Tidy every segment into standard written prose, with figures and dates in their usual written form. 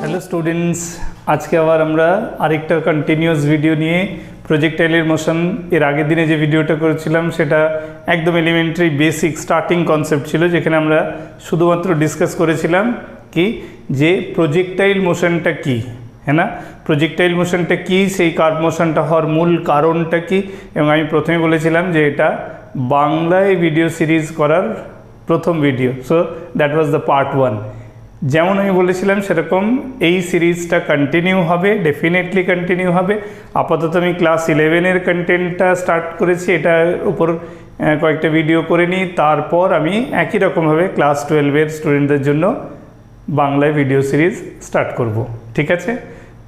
Hello students, আজকে আবার আমরা আরেকটা কন্টিনিউয়াস ভিডিও নিয়ে প্রজেক্টাইলের মোশন এর আগের দিনে যে ভিডিওটা করেছিলাম সেটা একদম এলিমেন্টারি বেসিক স্টার্টিং কনসেপ্ট ছিল, যেখানে আমরা শুধুমাত্র ডিসকাস করেছিলাম কি যে প্রজেক্টাইল মোশনটা কী, হ্যাঁ না, প্রজেক্টাইল মোশনটা কী, সেই কার্ভ মোশনটা হওয়ার মূল কারণটা কী। এবং আমি প্রথমে বলেছিলাম যে এটা বাংলায় ভিডিও সিরিজ করার প্রথম video, so that was the part 1। যেমন আমি বলেছিলাম সেরকম এই সিরিজটা কন্টিনিউ হবে, ডেফিনেটলি কন্টিনিউ হবে। আপাতত আমি ক্লাস 11-এর কন্টেন্টটা স্টার্ট করেছি, এটার উপর কয়েকটা ভিডিও করে নিই, তারপর আমি একই রকমভাবে ক্লাস 12-এর স্টুডেন্টদের জন্য বাংলায় ভিডিও সিরিজ স্টার্ট করব। ঠিক আছে,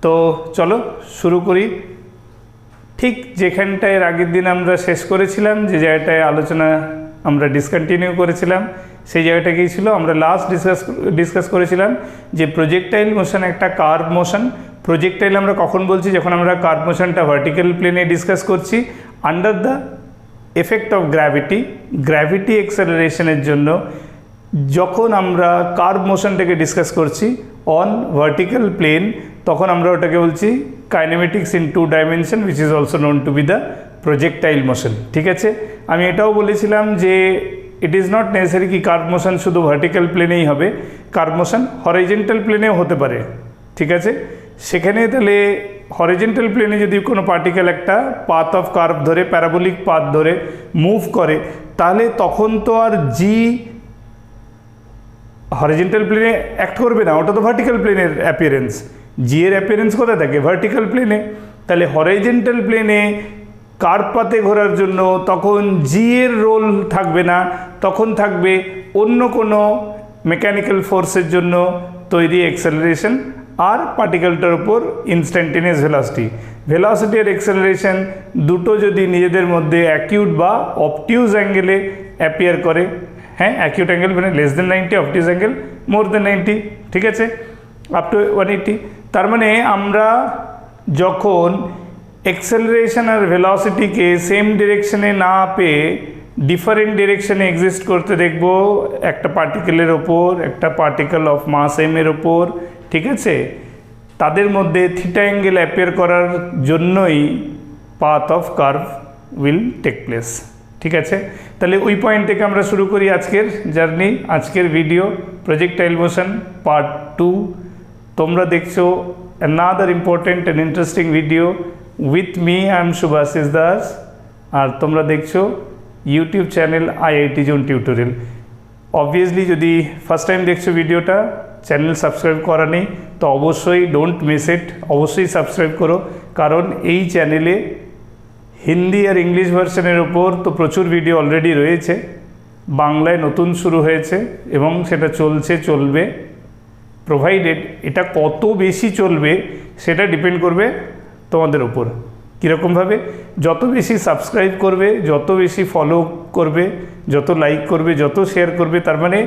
তো চলো শুরু করি। ঠিক যেখানটায় এর আগের দিন আমরা শেষ করেছিলাম, যে জায়গাটায় আলোচনা আমরা ডিসকন্টিনিউ করেছিলাম, সেই জায়গাটা কী ছিল, আমরা লাস্ট ডিসকাস করেছিলাম যে প্রজেক্টাইল মোশন একটা কার্ভ মোশন। প্রজেক্টাইল আমরা কখন বলছি, যখন আমরা কার্ভ মোশনটা ভার্টিক্যাল প্লেনে ডিসকাস করছি under the effect of gravity অ্যাক্সেলারেশনের জন্য। যখন আমরা কার্ভ মোশনটাকে ডিসকাস করছি অন ভার্টিক্যাল প্লেন, তখন আমরা ওটাকে বলছি kinematics in 2 dimension, which is also known to be the projectile motion. ঠিক আছে, আমি এটাও বলেছিলাম যে ইট ইজ নট নেসেসারি কি কার্ভ মোশন শুধু ভার্টিক্যাল প্লেনেই হবে, কার্ভ মোশন হরিজন্টাল প্লেনেও হতে পারে। ঠিক আছে, সেখানে তাহলে হরিজন্টাল প্লেনে যদি কোনো পার্টিকেল একটা পাথ অফ কার্ভ ধরে, প্যারাবোলিক পাথ ধরে মুভ করে, তাহলে তখন তো আর জি হরিজন্টাল প্লেনে অ্যাক্ট করবে না, ওটা তো ভার্টিক্যাল প্লেনের অ্যাপিয়ারেন্স। জি এর অ্যাপিয়ারেন্স কোথায় থাকে, ভার্টিক্যাল প্লেনে। তাহলে হরিজন্টাল প্লেনে কার্ভ পাথে ঘোরার জন্য তখন জি এর রোল থাকবে না, তখন থাকবে অন্য কোনো মেকানিক্যাল ফোর্সের জন্য তৈরি অ্যাক্সেলারেশন আর পার্টিকেলটার উপর ইনস্ট্যান্টেনিয়াস ভেলোসিটি আর অ্যাক্সেলারেশন দুটো যদি নিজেদের মধ্যে অ্যাকিউট বা অবটিউজ অ্যাঙ্গেলে অ্যাপিয়ার করে, হ্যাঁ, অ্যাকিউট অ্যাঙ্গেল মানে লেস দেন 90, অবটিউজ অ্যাঙ্গেল মোর দেন 90, ঠিক আছে, আপ টু 180। তার মানে আমরা যখন অ্যাক্সেলারেশন আর ভেলোসিটিকে সেম ডিরেকশনে না পেয়ে ডিফারেন্ট ডিরেকশনে এক্সিস্ট করতে দেখব একটা পার্টিকেলের ওপর, একটা পার্টিকেল অফ মাস এম এর ওপর, ঠিক আছে, তাদের মধ্যে থিটা অ্যাঙ্গেল অ্যাপিয়ার করার জন্যই path of curve will take place. ঠিক আছে, তাহলে ওই পয়েন্ট থেকে আমরা শুরু করি আজকের জার্নি, আজকের ভিডিও প্রজেক্টাইল মোশন পার্ট 2। তোমরা দেখছো another important and interesting video with me, I am Subhashish Das, আর তোমরা দেখছো YouTube channel IIT Zone tutorial. Obviously যদি ফার্স্ট টাইম দেখছো ভিডিওটা, চ্যানেল সাবস্ক্রাইব করা নেই তো অবশ্যই ডোন্ট মিস ইট, অবশ্যই সাবস্ক্রাইব করো, কারণ এই চ্যানেলে হিন্দি আর ইংলিশ ভার্সনের ওপর তো প্রচুর ভিডিও অলরেডি রয়েছে, বাংলায় নতুন শুরু হয়েছে এবং সেটা চলবে। প্রোভাইডেড এটা কত বেশি চলবে সেটা ডিপেন্ড করবে তোমাদের ওপর। কীরকমভাবে, যত বেশি সাবস্ক্রাইব করবে, যত বেশি ফলো করবে, যত লাইক করবে, যত শেয়ার করবে, তার মানে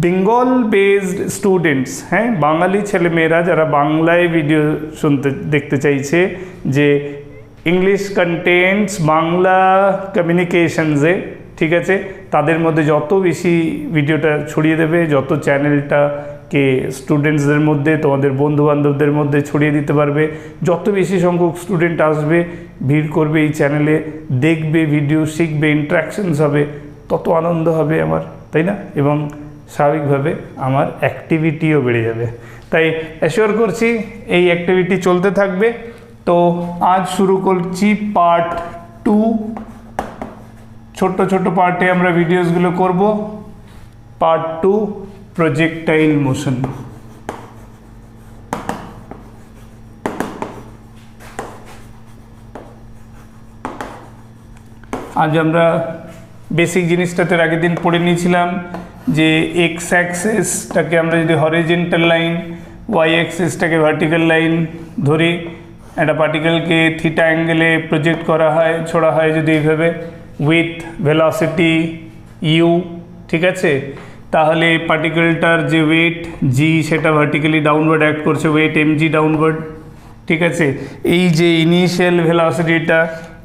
বেঙ্গল বেসড স্টুডেন্টস, হ্যাঁ, বাঙালি ছেলেমেয়েরা যারা বাংলায় ভিডিও দেখতে চাইছে, যে ইংলিশ কন্টেন্টস বাংলা কমিউনিকেশনসে, ঠিক আছে, তাদের মধ্যে যত বেশি ভিডিওটা ছড়িয়ে দেবে, যত চ্যানেলটাকে স্টুডেন্টসদের মধ্যে, তোমাদের বন্ধুবান্ধবদের মধ্যে ছড়িয়ে দিতে পারবে, যত বেশি সংখ্যক স্টুডেন্ট আসবে, ভিড় করবে এই চ্যানেলে, দেখবে ভিডিও, শিখবে, ইন্টারাকশনস হবে, তত আনন্দ হবে আমার, তাই না? এবং স্বাভাবিকভাবে আমার অ্যাক্টিভিটিও বেড়ে যাবে। তাই অ্যাসিওর করছি এই অ্যাক্টিভিটি চলতে থাকবে। তো আজ শুরু করছি পার্ট 2। ছোট্ট ছোট্ট পার্টে আমরা ভিডিওসগুলো করব। Part 2 projectile motion. আজ আমরা বেসিক জিনিসটাতে আগের দিন পড়ে নিয়েছিলাম যে এক্স অ্যাক্সিসটাকে আমরা যদি হরিজন্টাল লাইন, ওয়াই অ্যাক্সিসটাকে ভার্টিক্যাল লাইন ধরি, একটা পার্টিকেলকে থিটা অ্যাঙ্গেলে প্রজেক্ট করা হয়, ছোড়া হয় যদি এইভাবে উইথ ভেলোসিটি ইউ, ঠিক আছে, তাহলে পার্টিকেলটার যে ওয়েট জি সেটা ভার্টিক্যালি ডাউনওয়ার্ড অ্যাক্ট করছে, ওয়েট এম জি ডাউনওয়ার্ড, ঠিক আছে। এই যে ইনিশিয়াল ভেলোসিটিটা,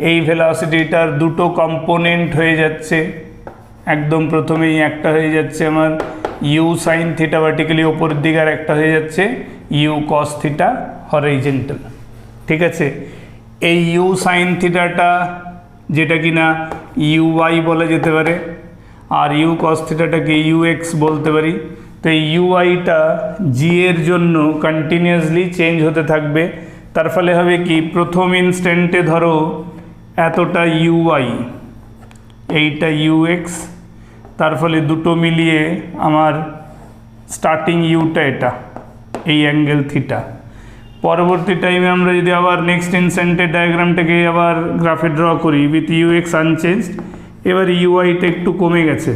এই ভেলোসিটিটার দুটো কম্পোনেন্ট হয়ে যাচ্ছে, একদম প্রথমেই একটা হয়ে যাচ্ছে আমার ইউ সাইন থিটা ভার্টিক্যালি ওপরের দিকে, আর একটা হয়ে যাচ্ছে ইউ কস থিটা হরাইজেন্টাল। ঠিক আছে, এই ইউ সাইন থিটাটা যেটা কিনা ইউ ওয়াই বলা যেতে পারে, আর ইউ কস থিটাটাকে ইউ এক্স বলতে পারি। তো এই ইউ আইটা জি এর জন্য কন্টিনিউয়াসলি চেঞ্জ হতে থাকবে। তার ফলে হবে কি, প্রথম ইনস্ট্যান্টে ধরো এতটা ইউ আই, এইটা ইউ এক্স, তার ফলে দুটো মিলিয়ে আমার স্টার্টিং ইউটা এটা, এই অ্যাঙ্গেল থিটা। পরবর্তী টাইমে আমরা যদি আবার নেক্সট ইনস্ট্যান্টের ডায়াগ্রামটাকে আবার গ্রাফে ড্র করি উইথ ইউ এক্স আনচেঞ্জড, এবার ইউ আইটা একটু কমে গেছে।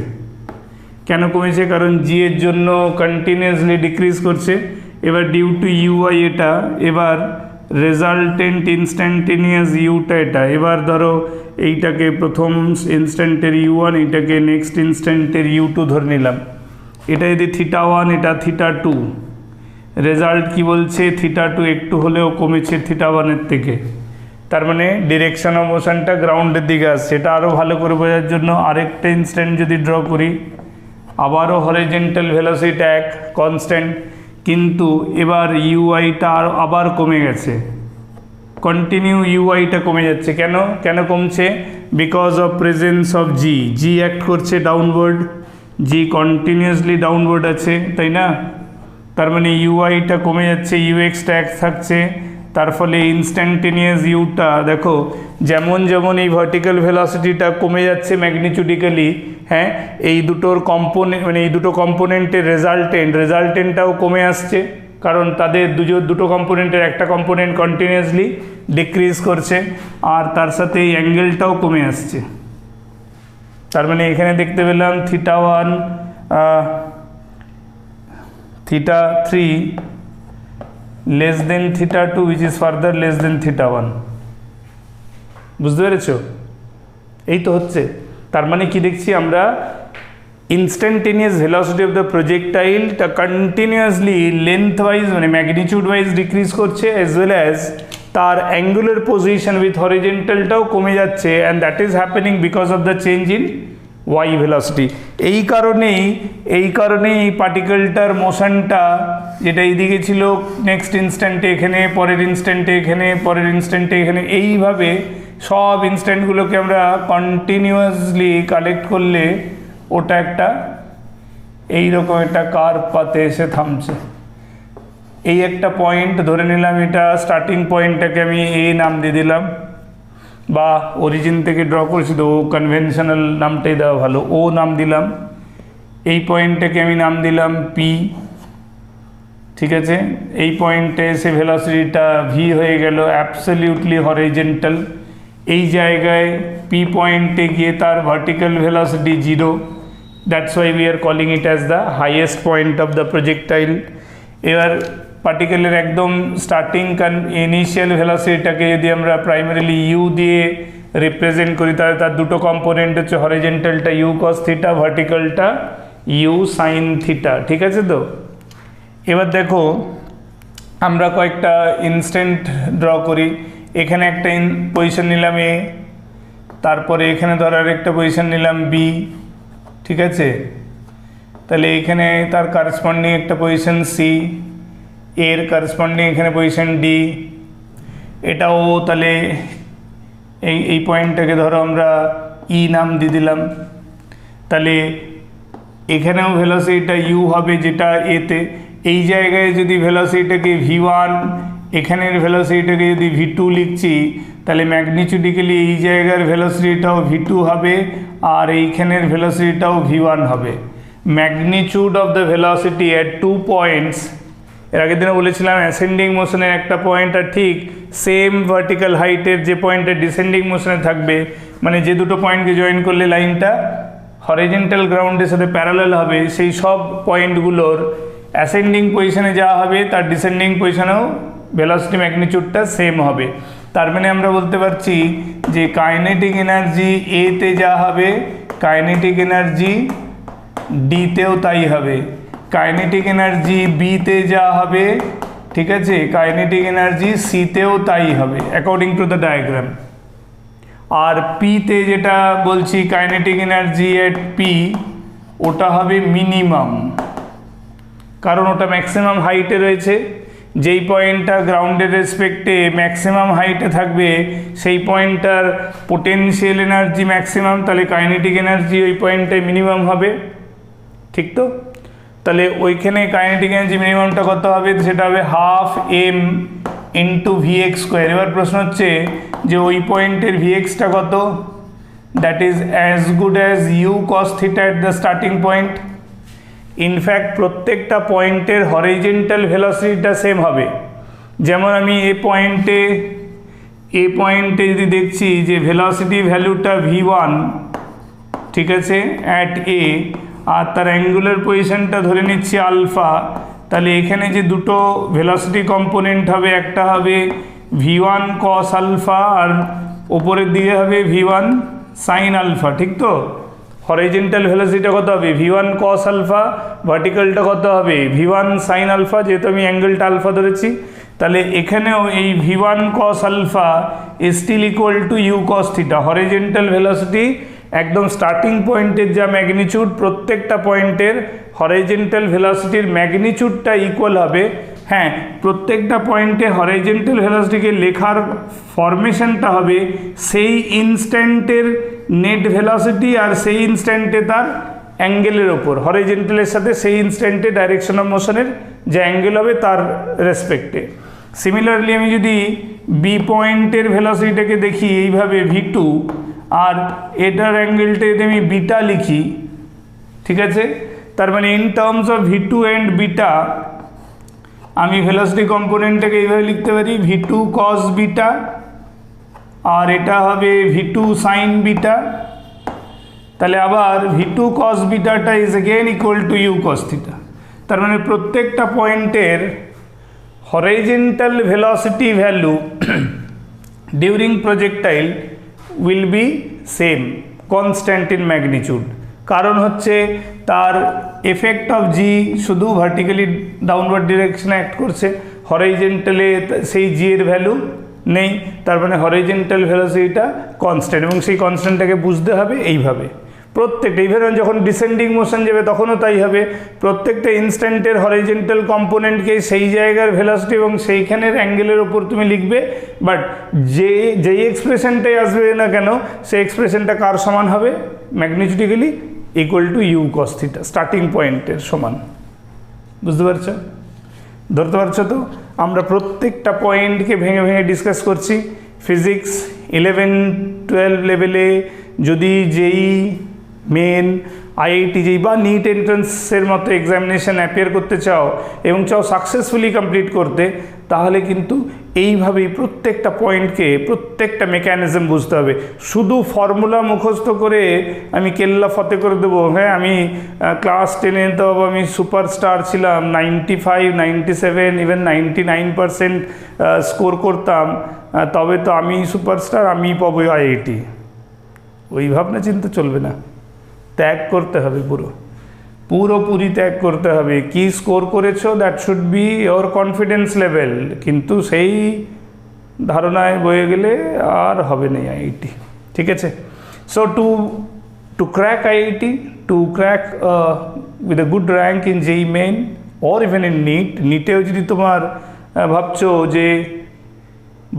কেন কমেছে? কারণ জি এর জন্য কন্টিনিউয়াসলি ডিক্রিজ করছে। এবার ডিউ টু ইউ আই এটা, এবার রেজাল্টেন্ট ইনস্ট্যান্টেনিয়াস ইউটা এটা। এবার ধরো এইটাকে প্রথম ইনস্ট্যান্টের ইউ ওয়ান, এইটাকে নেক্সট ইনস্ট্যান্টের ইউ টু ধরে নিলাম। এটা যদি থিটা ওয়ান, এটা থিটা টু, রেজাল্ট কি বলছে? থিটা টু একটু হলেও কমেছে থিটা ওয়ানের থেকে। তার মানে ডিরেকশন অফ মোশনটা গ্রাউন্ডের দিকে আসছে। এটা আরও ভালো করে বোঝার জন্য আরেকটা ইনস্ট্যান্ট যদি ড্র করি, আবারও হরিজন্টাল ভেলোসিটি এক কনস্ট্যান্ট, কিন্তু এবার ইউআইটা আবার কমে গেছে। কন্টিনিউ ইউআইটা কমে যাচ্ছে। কেন কেন কমছে? Because of presence of G. G act করছে ডাউনওয়ার্ড, জি কন্টিনিউয়াসলি ডাউনওয়ার্ড আছে, তাই না? তার মানে ইউআইটা কমে যাচ্ছে, ইউএক্সটা এক থাকছে। তার ফলে ইনস্ট্যান্টেনিয়াস ইউটা দেখো, যেমন যেমন এই ভার্টিক্যাল ভেলোসিটিটা কমে যাচ্ছে ম্যাগনিটিউডিক্যালি, হ্যাঁ, এই দুটোর কম্পোনেন্ট, মানে এই দুটো কম্পোনেন্টের রেজাল্টেন্টটাও কমে আসছে। কারণ তাদের দুটো কম্পোনেন্টের একটা কম্পোনেন্ট কন্টিনিউয়াসলি ডিক্রিজ করছে, আর তার সাথে এই অ্যাঙ্গেলটাও কমে আসছে। তার মানে এখানে দেখতে পেলাম theta one, theta three less than theta two, which is further less than theta one. বুঝতে পেরেছ? এই তো হচ্ছে। তার মানে কি দেখছি আমরা? ইনস্ট্যান্টেনিয়াস ভেলোসিটি অফ দ্য প্রজেক্টাইলটা কন্টিনিউয়াসলি লেন্থ ওয়াইজ, মানে ম্যাগনিটিউড ওয়াইজ ডিক্রিজ করছে, অ্যাজ ওয়েল অ্যাজ তার অ্যাঙ্গুলার পজিশন উইথ হরিজন্টালটাও কমে যাচ্ছে, and that is happening because of the change in Y velocity. এই কারণেই এই পার্টিকেলটার মোশনটা, যেটা এইদিকে ছিল নেক্সট ইনস্ট্যান্টে এখানে, পরের ইনস্ট্যান্টে এখানে, পরের ইনস্ট্যান্টে এখানে, এইভাবে সব ইনস্ট্যান্টগুলোকে আমরা কন্টিনিউয়াসলি কালেক্ট করলে ওটা একটা এইরকম একটা কার্ভ পাতে এসে থামছে। এই একটা পয়েন্ট ধরে নিলাম, এটা স্টার্টিং পয়েন্টটাকে আমি এ নাম দিয়ে দিলাম, বা অরিজিন থেকে ড্র করেছি তো কনভেনশনাল নামটাই দেওয়া ভালো, ও নাম দিলাম। এই পয়েন্টটাকে আমি নাম দিলাম পি। ঠিক আছে, এই পয়েন্টে এসে ভেলোসিটিটা ভি হয়ে গেল, অ্যাবসলিউটলি হরিজন্টাল। এই জায়গায় পি পয়েন্টে গিয়ে তার vertical velocity 0, that's why we are calling it as the highest point of the projectile. এবার পার্টিকেলের একদম স্টার্টিং ইনিশিয়াল ভেলোসিটিটাকে যদি আমরা প্রাইমারিলি ইউ দিয়ে রিপ্রেজেন্ট করি, তাহলে তার দুটো কম্পোনেন্ট হচ্ছে হরিজন্টালটা ইউ কস থিটা, ভার্টিক্যালটা ইউ সাইন থিটা। ঠিক আছে তো? এবার দেখো আমরা কয়েকটা ইনস্ট্যান্ট ড্র করি। এখানে একটা পজিশন নিলাম এ, তারপরে এখানে ধরার একটা পজিশন নিলাম বি। ঠিক আছে, তাহলে এখানে তার কারেসপন্ডিং একটা পজিশন সি, এর কারেসপন্ডিং এখানে পজিশন ডি, এটাও তাহলে এই পয়েন্টটাকে ধরো আমরা ই নাম দিয়ে দিলাম। তাহলে এখানেও ভেলোসিটিটা ইউ হবে যেটা এতে। এই জায়গায় যদি ভেলোসিটিটাকে ভি1, এখানের ভেলোসিটিটাকে যদি ভি2 লিখছি, তাহলে ম্যাগনিটিউডিক্যালি এই জায়গার ভেলোসিটিটাও ভি2 হবে, আর এইখানের ভেলোসিটিটাও ভি1 হবে। Magnitude of the velocity at 2 points, এর আগের দিনে বলেছিলাম অ্যাসেন্ডিং মোশনের একটা পয়েন্ট আর ঠিক সেম ভার্টিক্যাল হাইটের যে পয়েন্টটা ডিসেন্ডিং মোশনে থাকবে, মানে যে দুটো পয়েন্টকে জয়েন করলে লাইনটা হরিজন্টাল গ্রাউন্ডের সাথে প্যারালাল হবে, সেই সব পয়েন্টগুলোর অ্যাসেন্ডিং পজিশনে যাওয়া হবে, তার ডিসেন্ডিং পজিশনেও ভেলোসিটি ম্যাগনিটিউডটা সেম হবে। তার মানে আমরা বলতে পারছি যে কাইনেটিক এনার্জি এতে যা হবে, কাইনেটিক এনার্জি ডিতেও তাই হবে, কাইনেটিক এনার্জি বিতে যা হবে, ঠিক আছে, কাইনেটিক এনার্জি সিতেও তাই হবে অ্যাকর্ডিং টু দ্য ডায়াগ্রাম। আর পিতে যেটা বলছি কাইনেটিক এনার্জি এট পি, ওটা হবে মিনিমাম, কারণ ওটা ম্যাক্সিমাম হাইটে রয়েছে। যেই পয়েন্টটা গ্রাউন্ডের রেসপেক্টে ম্যাক্সিমাম হাইটে থাকবে সেই পয়েন্টটার পোটেনশিয়াল এনার্জি ম্যাক্সিমাম, তাহলে কাইনেটিক এনার্জি ওই পয়েন্টটায় মিনিমাম হবে, ঠিক তো? তাহলে ওইখানে কাইনেটিক এনার্জি মিনিমামটা কত হবে? সেটা হবে 12m ইন্টু ভিএক্স স্কোয়ার। এবার প্রশ্ন হচ্ছে যে ওই পয়েন্টের ভিএক্সটা কত? That is as good as you cos theta at the starting point. In fact প্রত্যেকটা পয়েন্টের হরিজন্টাল ভেলোসিটিটা সেম হবে। যেমন আমি এ পয়েন্টে যদি দেখছি যে ভেলোসিটি ভ্যালুটা v1, ঠিক আছে, অ্যাট এ, আর তার অ্যাঙ্গুলার পজিশনটা ধরে নিচ্ছি আলফা, তাহলে এখানে যে দুটো ভেলোসিটি কম্পোনেন্ট হবে, একটা হবে v1 cos আলফা আর ওপরের দিকে হবে v1 sin আলফা, ঠিক তো? হরিজন্টাল ভেলোসিটিটা কত হবে? v1 cos আলফা, ভার্টিক্যালটা কত হবে? v1 sin আলফা, যেহেতু আমি অ্যাঙ্গেলটা আলফা ধরেছি। তাহলে এখানেও এই v1 cos alpha is still equal to u cos theta. Horizontal velocity একদম স্টার্টিং পয়েন্টের যা ম্যাগনিচিউড, প্রত্যেকটা পয়েন্টের হরিজন্টাল ভেলোসিটির ম্যাগনিচিউডটা ইকুয়াল হবে। হ্যাঁ, প্রত্যেকটা পয়েন্টে হরিজন্টাল ভেলোসিটিকে লেখার ফরমেশনটা হবে সেই ইনস্ট্যান্টের নেট ভেলোসিটি আর সেই ইনস্ট্যান্টে তার অ্যাঙ্গেলের ওপর, হরিজন্টালের সাথে সেই ইনস্ট্যান্টে ডাইরেকশন অফ মোশনের যে অ্যাঙ্গেল হবে তার রেসপেক্টে। সিমিলারলি আমি যদি বি পয়েন্টের ভেলোসিটিটাকে দেখি এইভাবে v2, আর এটার অ্যাঙ্গেলটা যদি আমি বিটা লিখি, ঠিক আছে, তার মানে in terms of v2 and beta আমি ভেলোসিটি কম্পোনেন্টটাকে এইভাবে লিখতে পারি v2 cos বিটা, আর এটা হবে v2 sin বিটা। তাহলে আবার v2 cos বিটাটা is again equal to u cos theta. তার মানে প্রত্যেকটা পয়েন্টের horizontal velocity value during projectile will be same, constant in magnitude. কারণ হচ্ছে তার এফেক্ট অফ জি শুধু ভার্টিক্যালি ডাউনওয়ার্ড ডিরেকশনে অ্যাক্ট করছে, হরিজন্টালে সেই জি এর ভ্যালু নেই। তার মানে হরিজন্টাল ভেলোসিটিটা কনস্ট্যান্ট, এবং সেই কনস্ট্যান্টটাকে বুঝতে হবে এইভাবে। প্রত্যেকটা ইভেন যখন ডিসেন্ডিং মোশন যাবে তখনও তাই হবে, প্রত্যেকটা ইনস্ট্যান্টের হরিজন্টাল কম্পোনেন্টকে সেই জায়গার ভেলোসিটি এবং সেইখানের অ্যাঙ্গেলের ওপর তুমি লিখবে। বাট যেই এক্সপ্রেশনটাই আসবে না কেন সেই এক্সপ্রেশনটা কার সমান হবে? Magnitudically equal to u cos theta, starting পয়েন্টের সমান। বুঝতে পারছো? ধরতে পারছো তো? আমরা প্রত্যেকটা পয়েন্টকে ভেঙে ভেঙে ডিসকাস করছি। ফিজিক্স 11-12 লেভেলে যদি যেই মেন আইআইটি যেই বা নিট এন্ট্রান্সের মতো এক্সামিনেশান অ্যাপিয়ার করতে চাও এবং চাও সাকসেসফুলি কমপ্লিট করতে, তাহলে কিন্তু এইভাবেই প্রত্যেকটা পয়েন্টকে, প্রত্যেকটা মেকানিজম বুঝতে হবে। শুধু ফর্মুলা মুখস্থ করে আমি কেল্লা ফতে করে দেবো, হ্যাঁ আমি ক্লাস 10-এ তো আমি সুপারস্টার ছিলাম, 95, 97, ইভেন 99% স্কোর করতাম, তবে তো আমি সুপারস্টার, আমি পাবো আইআইটি, ওই ভাবনা চিন্তা চলবে না। ত্যাগ করতে হবে, পুরোপুরি ত্যাগ করতে হবে। কি স্কোর করেছো that should be your confidence level, কিন্তু সেই ধারণায় বয়ে গেলে আর হবে না আইআইটি, ঠিক আছে? So to crack IIT, to crack with a good rank in JEE Main or even in নিটেও যদি তোমার ভাবছো যে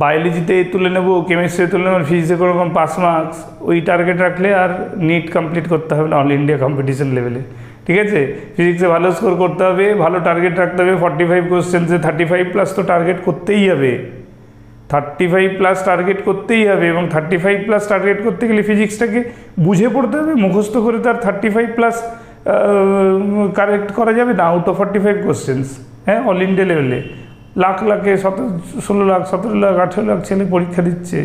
বায়োলজিতে তুলে নেবো, কেমিস্ট্রি তুলে নেবো, ফিজিক্সে কোনো রকম পাস মার্কস, ওই টার্গেট রাখলে আর নিট কমপ্লিট করতে হবে না অল ইন্ডিয়া কম্পিটিশন লেভেলে, ঠিক আছে? ফিজিক্সে ভালো স্কোর করতে হবে, ভালো টার্গেট রাখতে হবে, 45 কোশ্চেন্সে 35+ তো টার্গেট করতেই হবে, 35+ টার্গেট করতেই হবে। এবং 35+ টার্গেট করতে গেলে ফিজিক্সটাকে বুঝে পড়তে হবে, মুখস্থ করে তার 35+ কারেক্ট করা যাবে না আউট অফ 45 কোশ্চেন্স, হ্যাঁ, অল ইন্ডিয়া লেভেলে। লাখে 16 লাখ 17 লাখ 18 লাখ ছেলে পরীক্ষা দিচ্ছে,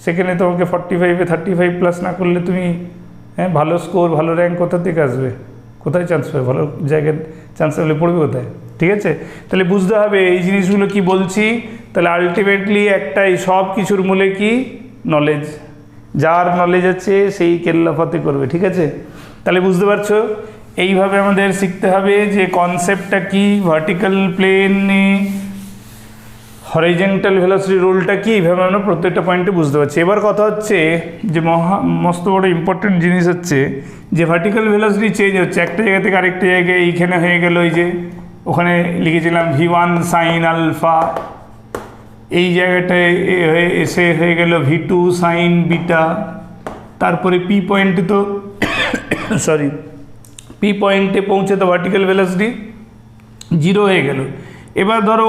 সেখানে তোমাকে 45-এ 35+ না করলে তুমি, হ্যাঁ, ভালো স্কোর ভালো র্যাঙ্ক কোথা থেকে আসবে? কোথায় চান্স পাবে? ভালো জায়গায় চান্স পেলে পড়বে কোথায়? ঠিক আছে? তাহলে বুঝতে হবে এই জিনিসগুলো কি বলছি। তাহলে আলটিমেটলি একটাই, সব কিছুর মূলে কি? নলেজ। যার নলেজ আছে সেই কেল্লাফতে করবে, ঠিক আছে? তাহলে বুঝতে পারছো, এইভাবে আমাদের শিখতে হবে যে কনসেপ্টটা কি, ভার্টিক্যাল প্লেনে হরিজন্টাল ভেলোসিটি রুলটা কি, এইভাবে আমরা প্রত্যেকটা পয়েন্টে বুঝতে পারছি। এবার কথা হচ্ছে যে মস্ত বড় ইম্পর্টেন্ট জিনিস হচ্ছে যে ভার্টিক্যাল ভেলোসিটি চেঞ্জ হচ্ছে একটা জায়গা থেকে আরেকটা জায়গায়। এইখানে হয়ে গেল ওই যে ওখানে লিখেছিলাম v1 সাইন আলফা, এই জায়গাটায় এসে হয়ে গেল v2 সাইন বিটা, তারপরে পি পয়েন্টে তো সরি পি পয়েন্টে পৌঁছে তো ভার্টিক্যাল ভেলোসিটি 0 হয়ে গেল। এবার ধরো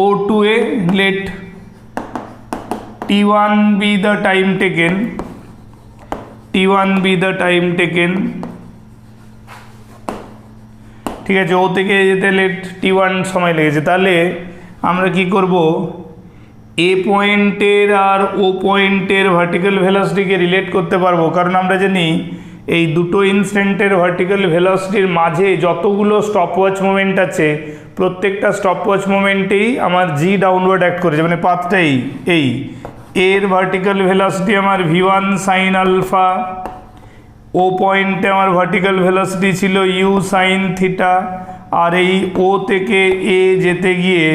O2A let T1 be the time taken, ঠিক আছে, ও থেকে যেতে লেট T1 সময় লেগেছে। তাহলে আমরা কি করব, এ পয়েন্টের আর ও পয়েন্টের ভার্টিক্যাল ভেলোসিটিকে রিলেট করতে পারবো, কারণ আমরা জানি এই দুটো ইনস্ট্যান্টের ভার্টিক্যাল ভেলোসিটির মাঝে যতগুলো স্টপওয়াচ মোমেন্ট আছে প্রত্যেকটা স্টপওয়াচ মোমেন্টেই আমার জি ডাউনওয়ার্ড অ্যাক্ট করেছে, মানে পাথটাই এই এর ভার্টিক্যাল ভেলোসিটি আমার v1 সাইন আলফা, ও পয়েন্টে আমার ভার্টিক্যাল ভেলোসিটি ছিল ইউ সাইন থিটা, আর এই ও থেকে এ যেতে গিয়ে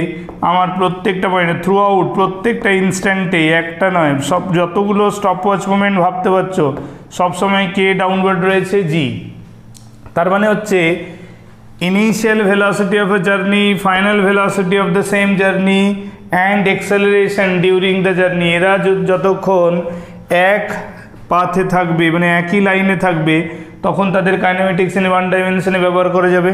আমার প্রত্যেকটা পয়েন্টে থ্রু আউট প্রত্যেকটা ইনস্ট্যান্টে একটা নয় সব যতগুলো স্টপওয়াচ মোমেন্ট ভাবতে পারছো সবসময় কে ডাউনওয়ার্ড রয়েছে জি। তার মানে হচ্ছে initial velocity of a journey, final velocity of the same journey and acceleration during the journey, এরা যতক্ষণ এক পাথে থাকবে মানে একই লাইনে থাকবে তখন তাদের কাইনেমেটিক্স ইন ওয়ান ডাইমেনশনে ব্যবহার করা যাবে।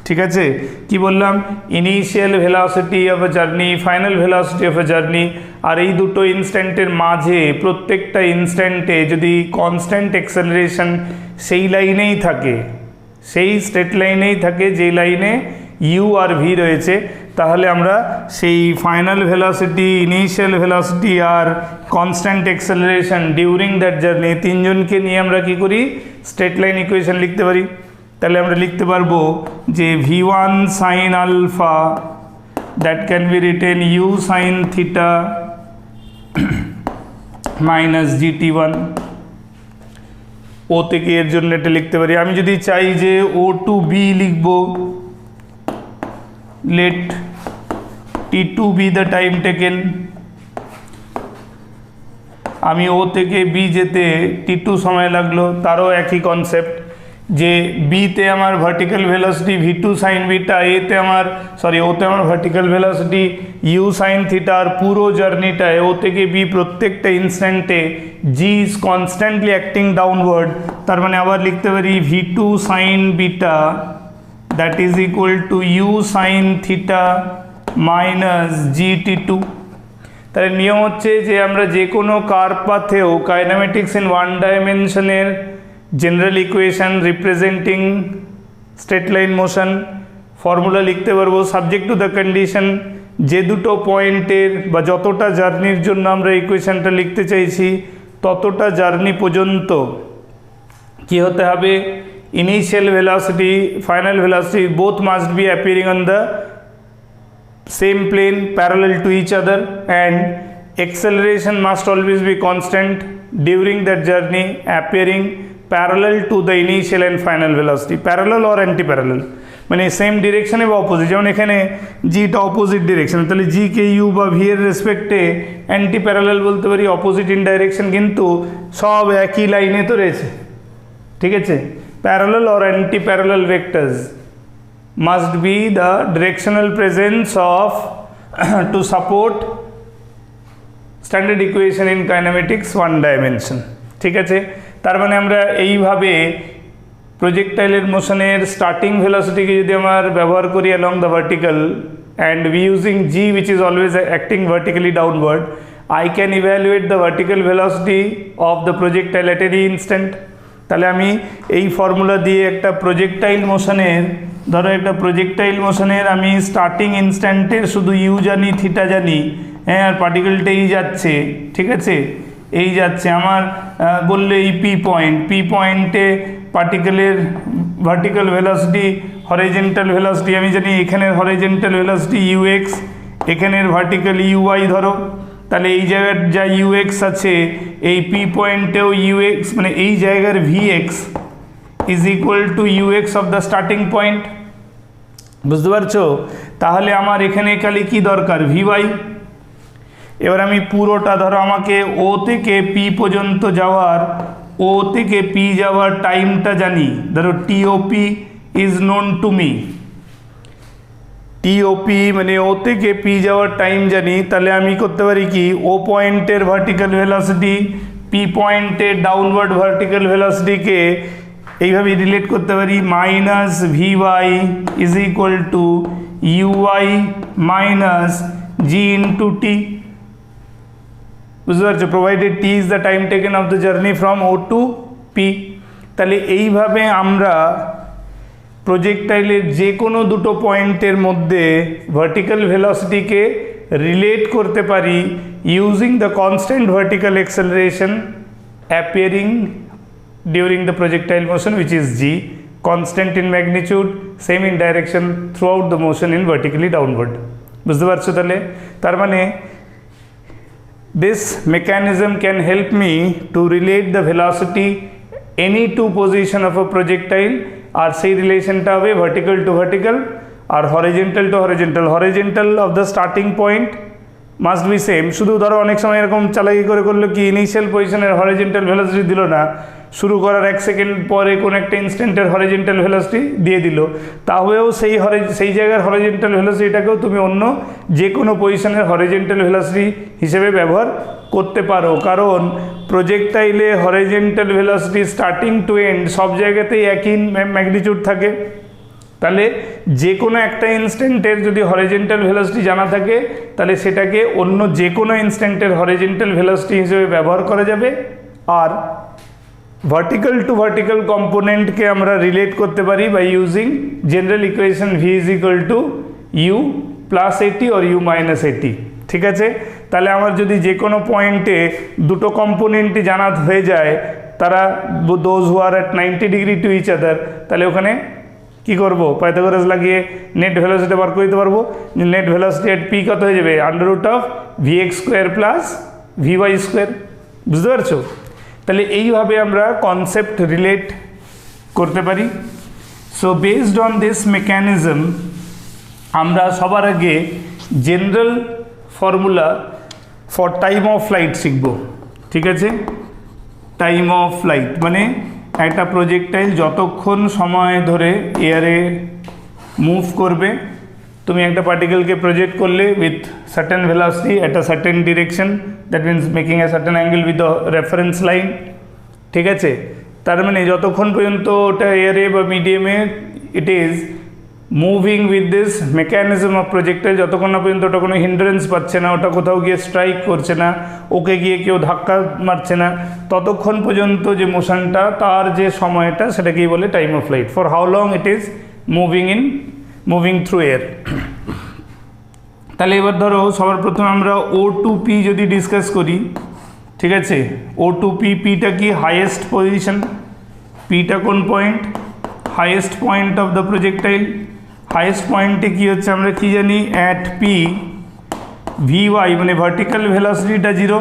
ঠিক আছে, কি বললাম, initial velocity of a journey, final velocity of a journey, আর এই দুটো ইনস্ট্যান্টের মাঝে প্রত্যেকটা ইনস্ট্যান্টে যদি কনস্ট্যান্ট এক্সেলারেশন সেই লাইনেই থাকে, সেই স্ট্রেট লাইনেই থাকে যে লাইনে ইউ আর ভি রয়েছে, তাহলে আমরা সেই ফাইনাল ভেলোসিটি, ইনিশিয়াল ভেলোসিটি আর constant acceleration during that journey তিনজনকে নিয়ে আমরা কি করি, স্ট্রেট লাইন ইকুয়েশন লিখতে পারি। তাহলে আমরা লিখতে পারবো যে v1 sine alpha that can be written u sine theta minus gt1, ও থেকে এর জন্য এটা লিখতে পারি। আমি যদি চাই যে O2B লিখব, let T2 be the time taken, আমি ও থেকে বি যেতে T2 সময় লাগলো, তারও একই কনসেপ্ট যে বিতে আমার vertical velocity v2 sine beta, ওতে আমার vertical velocity u sine theta, আর পুরো জার্নিটায় ও থেকে বি প্রত্যেকটা ইনস্ট্যান্টে g is constantly acting downward. তার মানে আবার লিখতে পারি v2 sine beta that is equal to u sine theta minus gt2। তাহলে নিয়ম হচ্ছে যে আমরা যে কোনো কার্ভ পাথেও কাইনেমেটিক্স ইন ওয়ান ডাইমেনশনের general equation representing straight line motion formula লিখতে পারবো সাবজেক্ট টু দ্য কন্ডিশন যে দুটো পয়েন্টের বা যতটা জার্নির জন্য আমরা ইকুয়েশনটা লিখতে চাইছি ততটা জার্নি পর্যন্ত কি হতে হবে, initial velocity, final velocity both must be appearing on the same plane parallel to each other, and acceleration must always be constant during that journey appearing parallel to the initial and final velocity, parallel or anti-parallel, মানে same ডিরেকশনে বা opposite. যেমন এখানে জিটা opposite direction, তাহলে জি K U বা V এর রেসপেক্টে anti parallel বলতে পারি, opposite in direction, কিন্তু সব একই লাইনে তো রয়েছে। ঠিক আছে, parallel or anti-parallel vectors must be the directional presence of to support standard equation in kinematics one dimension। ঠিক আছে, তার মানে আমরা এইভাবে প্রজেক্টাইলের মোশনের স্টার্টিং ভেলোসিটিকে যদি আমার ব্যবহার করি along the vertical and we using g which is always acting vertically downward, I can evaluate the vertical velocity of the projectile at any instant। তাহলে আমি এই ফর্মুলা দিয়ে একটা প্রজেক্টাইল মোশনের, ধরো একটা প্রজেক্টাইল মোশনের আমি স্টার্টিং ইনস্ট্যান্টের শুধু ইউ জানি, থিটা জানি, হ্যাঁ, আর পার্টিকেলটা এই যাচ্ছে, ঠিক আছে, এই যাচ্ছে আমার বললে এই পি পয়েন্টে পার্টিকেলের ভার্টিক্যাল ভেলোসিটি, হরিজন্টাল ভেলোসিটি আমি জানি, এখানের হরিজন্টাল ভেলোসিটি ইউএক্স, এখানের ভার্টিক্যাল ইউআই ধরো, তাহলে এই জায়গার যা ইউএক্স আছে এই পি পয়েন্টেও ইউএক্স, মানে এই জায়গার VX is equal two UX of the starting point. বুঝতে পারছো? তাহলে আমার এখানে খালি কি দরকার, ভিওয়াই। এবার আমি পুরোটা ধরো আমাকে ও থেকে পি পর্যন্ত যাওয়ার, ও থেকে পি যাওয়ার টাইমটা জানি, ধরো TOP is known to me. TOP মানে ও থেকে পি যাওয়ার টাইম জানি, তাহলে আমি করতে পারি কি, ও পয়েন্টের ভার্টিক্যাল ভেলোসিটি পি পয়েন্টের ডাউনওয়ার্ড ভার্টিক্যাল ভেলোসিটিকে এইভাবে রিলেট করতে পারি, minus v y is equal to u i minus g into t. বুঝতে পারছো, provided t is the time taken of the journey from O to P. তাহলে এইভাবে আমরা প্রজেক্টাইলের যে কোনো দুটো পয়েন্টের মধ্যে ভার্টিক্যাল ভেলোসিটিকে রিলেট করতে পারি using the constant vertical acceleration appearing during the projectile motion, which is g, constant in magnitude, same in direction throughout the motion in vertically downward. বুঝতে পারছো? তাহলে তার মানে this mechanism can help me to relate the velocity any two position of a projectile, আর সেই রিলেশনটা হবে vertical to vertical R horizontal to horizontal. Horizontal of the starting point must be same. শুধু ধরো অনেক সময় এরকম চালাকি করে করলো কি, ইনিশিয়াল পজিশনের হরিজেন্টাল ভেলোসিটি দিল না, শুরু করার 1 সেকেন্ড পরে কোন একটা ইনস্ট্যান্টের হরিজেন্টাল ভেলোসিটি দিয়ে দিল, তাহলেও সেই জায়গার হরিজেন্টাল ভেলোসিটিটাকেও তুমি অন্য যে কোনো পজিশনের হরিজেন্টাল ভেলোসিটি হিসেবে ব্যবহার করতে পারো, কারণ প্রজেক্টাইলে horizontal velocity starting to end সব জায়গাতেই একই ম্যাগনিটিউড থাকে। তাহলে যে কোনো একটা ইনস্ট্যান্টের যদি হরিজেন্টাল ভেলোসিটি জানা থাকে, তাহলে সেটাকে অন্য যে কোনো ইনস্ট্যান্টের হরিজেন্টাল ভেলোসিটি হিসেবে ব্যবহার করা যাবে। আর ভার্টিক্যাল টু ভার্টিক্যাল কম্পোনেন্টকে আমরা রিলেট করতে পারি by using general equation v is equal to u plus a t or u minus a t. ঠিক আছে, তাহলে আমার যদি যে কোনো পয়েন্টে দুটো কম্পোনেন্টই জানা হয়ে যায়, তারা those who are at 90 degree to each other, তাহলে ওখানে কি করব, পাইথাগোরাস লাগিয়ে নেট ভেলোসিটি বার করে দিতে পারবো। নেট ভেলোসিটি এট পি কত হয়ে যাবে, √(vx² প্লাস vy²। বুঝতে পারছো? তাহলে এইভাবে আমরা কনসেপ্ট রিলেট করতে পারি। So based on this mechanism আমরা সবার আগে general formula for time of flight শিখব। ঠিক আছে, টাইম অফ ফ্লাইট মানে একটা প্রজেক্টাইল যতক্ষণ সময় ধরে এয়ারে মুভ করবে, তুমি একটা পার্টিকেলকে প্রজেক্ট করলে with certain velocity at a certain direction, that means making a certain angle with the reference line. ঠিক আছে, তার মানে যতক্ষণ পর্যন্ত ওটা এয়ারে বা মিডিয়ামে it is moving with this mechanism of projectile, যতক্ষণ না পর্যন্ত ওটা কোনো হিন্ড্রেন্স পাচ্ছে না, ওটা কোথাও গিয়ে স্ট্রাইক করছে না, ওকে গিয়ে কেউ ধাক্কা মারছে না, ততক্ষণ পর্যন্ত যে মোশনটা তার যে সময়টা সেটাকেই বলে time of flight. For how long it is moving through air. তাহলে এবার ধরো সবার প্রথমে আমরা O2P যদি ডিসকাস করি। ঠিক আছে, O2P, পিটা কি হাইয়েস্ট পজিশন, পিটা কোন point, highest point of the projectile. Highest পয়েন্টে কি হচ্ছে আমরা কি জানি, অ্যাট পি ভিওয়াই মানে ভার্টিক্যাল ভেলোসিটিটা 0,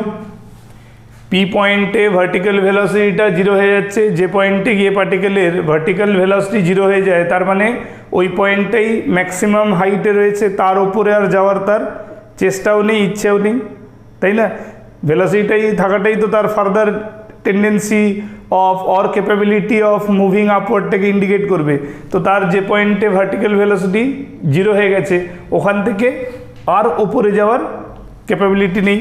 পি পয়েন্টে ভার্টিক্যাল ভেলোসিটিটা 0 হয়ে যাচ্ছে। যে পয়েন্টে গিয়ে পার্টিকেলের ভার্টিক্যাল ভেলোসিটি 0 হয়ে যায়, তার মানে ওই পয়েন্টটাই ম্যাক্সিমাম হাইটে রয়েছে, তার ওপরে আর যাওয়ার তার চেষ্টাও নেই, ইচ্ছেও নেই, তাই না? ভেলোসিটিটাই থাকাটাই তো তার further tendency of or capability of moving আপওয়ার্ডটাকে ইন্ডিকেট করবে। তো তার যে পয়েন্টে ভার্টিক্যাল ভেলোসিটি 0 হয়ে গেছে, ওখান থেকে আর ওপরে যাওয়ার ক্যাপাবিলিটি নেই।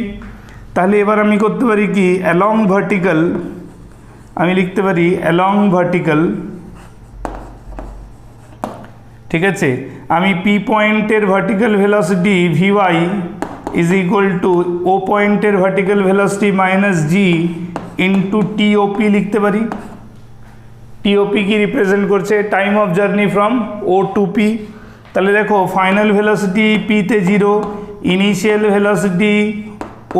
তাহলে এবার আমি করতে পারি কি, অ্যালং ভার্টিক্যাল, আমি লিখতে পারি অ্যালং ভার্টিক্যাল। ঠিক আছে, আমি পি পয়েন্টের vertical velocity v y is equal to O পয়েন্টের vertical velocity minus g into t O P লিখতে পারি। টিওপি কি রিপ্রেজেন্ট করছে, time of journey from O to P. তাহলে দেখো ফাইনাল ভেলোসিটি পিতে 0, ইনিশিয়াল ভেলোসিটি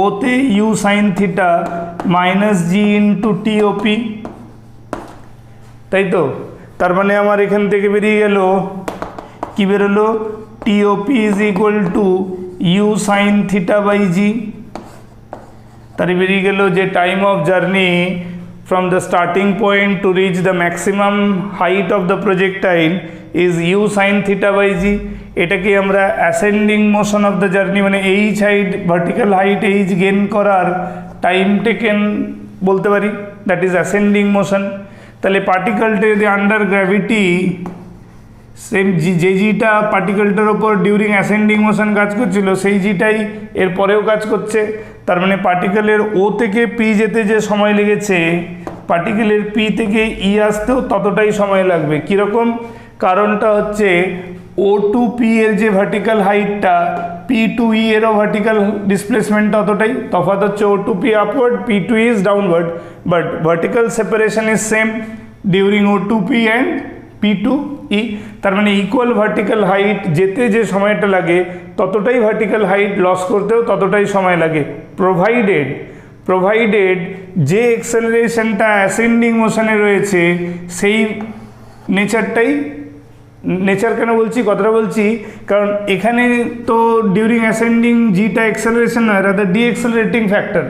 ওতে u sine theta minus g into t O P, তাই তো? তার মানে আমার এখান থেকে বেরিয়ে গেল কি বেরোলো, t O P is equal to u sine theta by g. তার বেরিয়ে গেল যে time of journey from the starting point to reach the maximum height of the projectile is u sine theta by g. এটাকে আমরা ascending motion of the journey মানে H height, vertical height H gain করার time taken বলতে পারি, that is ascending motion. তাহলে পার্টিকেলটা যদি under gravity same যে জিটা পার্টিকেলটার ওপর ডিউরিং অ্যাসেন্ডিং মোশন কাজ করছিল সেই জিটাই এর পরেও কাজ করছে। তার মানে পার্টিকেলের ও থেকে পি যেতে যে সময় লেগেছে, পার্টিকেলের পি থেকে ই আসতেও ততটাই সময় লাগবে। কীরকম? কারণটা হচ্ছে ও টু পি এর যে ভার্টিক্যাল হাইটটা, পি টু ই এরও ভার্টিক্যাল ডিসপ্লেসমেন্ট ততটাই। তফাৎ হচ্ছে O to P upward, P to E is downward, but vertical separation is same during O to P and P to E. তার মানে ইকুয়াল ভার্টিক্যাল হাইট যেতে যে সময়টা লাগে ততটাই ভার্টিক্যাল হাইট লস করতেও ততটাই সময় লাগে, প্রোভাইডেড যে এক্সেলারেশনটা অ্যাসেন্ডিং মোশনে রয়েছে সেই নেচার কেন বলছি, কথাটা বলছি কারণ এখানে তো ডিউরিং অ্যাসেন্ডিং জিটা এক্সেলারেশন নয়, রাদার ডিএক্সেলারেটিং ফ্যাক্টর,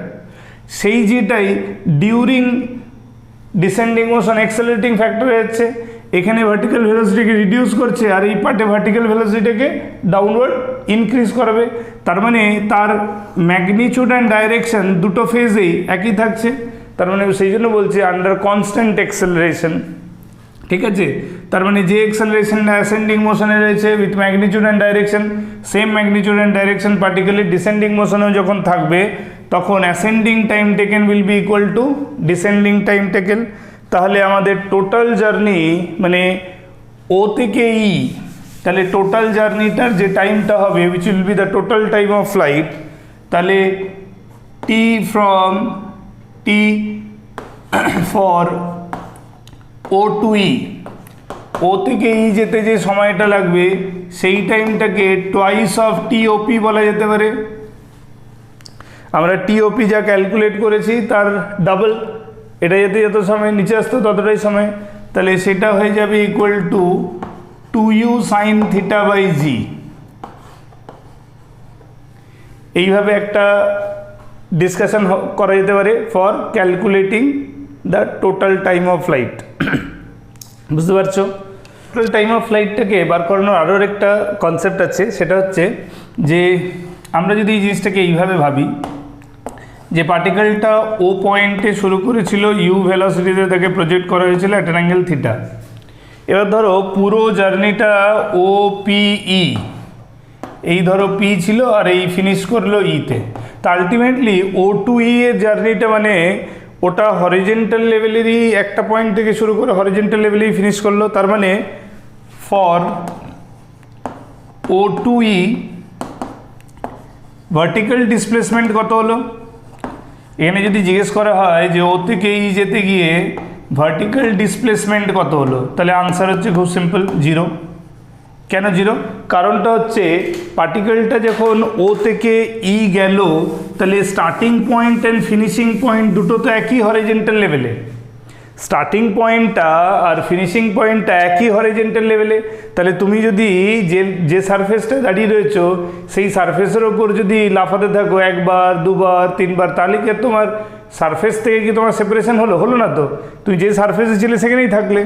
সেই জিটাই ডিউরিং ডিসেন্ডিং মোশন এক্সেলারেটিং ফ্যাক্টর হচ্ছে। এখানে ভার্টিক্যাল ভেলোসিটিকে রিডিউস করছে আর এই পার্টে ভার্টিক্যাল ভেলোসিটিকে ডাউনওয়ার্ড ইনক্রিজ করবে। তার মানে তার ম্যাগনিটিউড অ্যান্ড ডাইরেকশন দুটো ফেজেই একই থাকছে। তার মানে সেই জন্য বলছে আন্ডার কনস্ট্যান্ট এক্সেলারেশন, ঠিক আছে। তার মানে যে এক্সেলারেশনটা অ্যাসেন্ডিং মোশনে রয়েছে with magnitude and direction, same magnitude and direction পার্টিকেলের ডিসেন্ডিং মোশনেও যখন থাকবে তখন ascending time taken will be equal to descending time taken. তাহলে আমাদের টোটাল জার্নি মানে ও থেকে ই, তাহলে টোটাল জার্নিটার যে টাইমটা হবে which will be the total time of flight, তাহলে টি ফর ও টু ই, ও থেকে ই যেতে যে সময়টা লাগবে সেই টাইমটাকে টোয়াইস অফ টিওপি বলা যেতে পারে। আমরা টিওপি যা ক্যালকুলেট করেছি তার ডাবল, এটা যেতে যত সময় নিচে আসতো ততটাই সময়, তাহলে সেটা হয়ে যাবে equal to 2u sin theta by g. এইভাবে একটা ডিসকাশন করা যেতে পারে for calculating the total time of flight. বুঝতে পারছো? টোটাল টাইম অফ ফ্লাইটটাকে বার করানোর আরও একটা কনসেপ্ট আছে, সেটা হচ্ছে যে আমরা যদি এই জিনিসটাকে এইভাবে ভাবি যে পার্টিকেলটা ও পয়েন্টে শুরু করেছিল, ইউ ভেলোসিটিতে তাকে প্রজেক্ট করা হয়েছিল অ্যাট অ্যান অ্যাঙ্গেল থিটা। এবার ধরো পুরো জার্নিটা ও পিই, এই ধরো পি ছিল আর এই ফিনিশ করলো ইতে, তা আলটিমেটলি ও টু ই এর জার্নিটা মানে ওটা হরিজেন্টাল লেভেলেরই একটা পয়েন্ট থেকে শুরু করে হরিজেন্টাল লেভেলেই ফিনিশ করলো। তার মানে for O to E vertical displacement কত হলো? এখানে যদি জিজ্ঞেস করা হয় যে ও থেকে ই যেতে গিয়ে ভার্টিক্যাল ডিসপ্লেসমেন্ট কত হলো, তাহলে আনসার হচ্ছে খুব সিম্পল, 0। কেন 0? কারণটা হচ্ছে পার্টিকেলটা যখন ও থেকে ই গেল তাহলে starting point and finishing point দুটো তো একই হরিজেন্টাল লেভেলে, স্টার্টিং পয়েন্টটা আর ফিনিশিং পয়েন্টটা একই হরিজেন্টাল লেভেলে। তাহলে তুমি যদি যে সারফেসটা দাঁড়িয়ে রয়েছো সেই সারফেসের ওপর যদি লাফাতে থাকো একবার দুবার তিনবার, তাহলে কি তোমার সারফেস থেকে কি তোমার সেপারেশন হলো না? তো তুমি যে সারফেসে ছিলে সেখানেই থাকলে।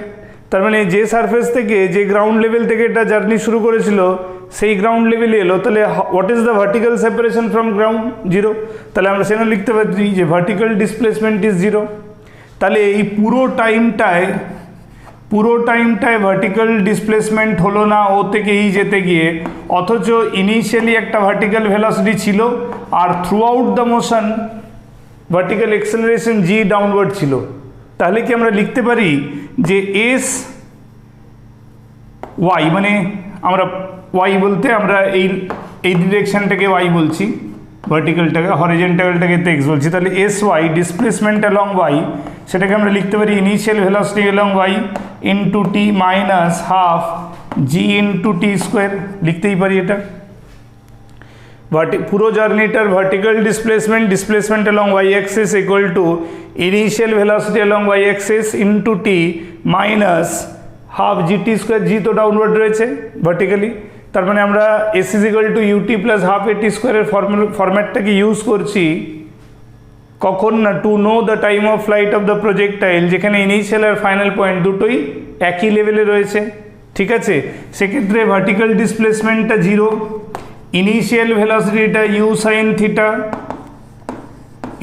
তার মানে যে সারফেস থেকে যে গ্রাউন্ড লেভেল থেকে এটা জার্নি শুরু করেছিল সেই গ্রাউন্ড লেভেলে এলো, তাহলে what is the vertical separation from ground? 0। তাহলে আমরা সেখানে লিখতে পারি যে ভার্টিক্যাল ডিসপ্লেসমেন্ট ইজ 0। তাহলে এই পুরো টাইমটায় ভার্টিক্যাল ডিসপ্লেসমেন্ট হলো না ও থেকে ই যেতে গিয়ে, অথচ ইনিশিয়ালি একটা ভার্টিক্যাল ভেলোসিটি ছিল আর throughout the motion vertical acceleration g downward ছিল। তাহলে কি আমরা লিখতে পারি যে এস ওয়াই, মানে আমরা ওয়াই বলতে আমরা এই ডিরেকশনটাকে ওয়াই বলছি, ভার্টিক্যালটাকে, হরিজেন্টালটাকে এক্স বলছি, তাহলে S Y displacement along Y, সেটাকে আমরা লিখতে পারি initial velocity along Y into t minus half g into t square, লিখতেই পারি এটা। পুরো জার্নিটার vertical displacement along Y axis equal to initial velocity along Y axis into t minus half g t square, g তো downward রয়েছে vertically. তার মানে আমরা S is equal to u t plus half a t স্কোয়ারের ফরম্যাটটাকে use করছি কখন না, to know the time of flight of the projectile, যেখানে ইনিশিয়াল আর ফাইনাল পয়েন্ট দুটোই একই লেভেলে রয়েছে। ঠিক আছে, সেক্ষেত্রে ভার্টিক্যাল ডিসপ্লেসমেন্টটা 0, ইনিশিয়াল ভেলোসিটিটা u sine theta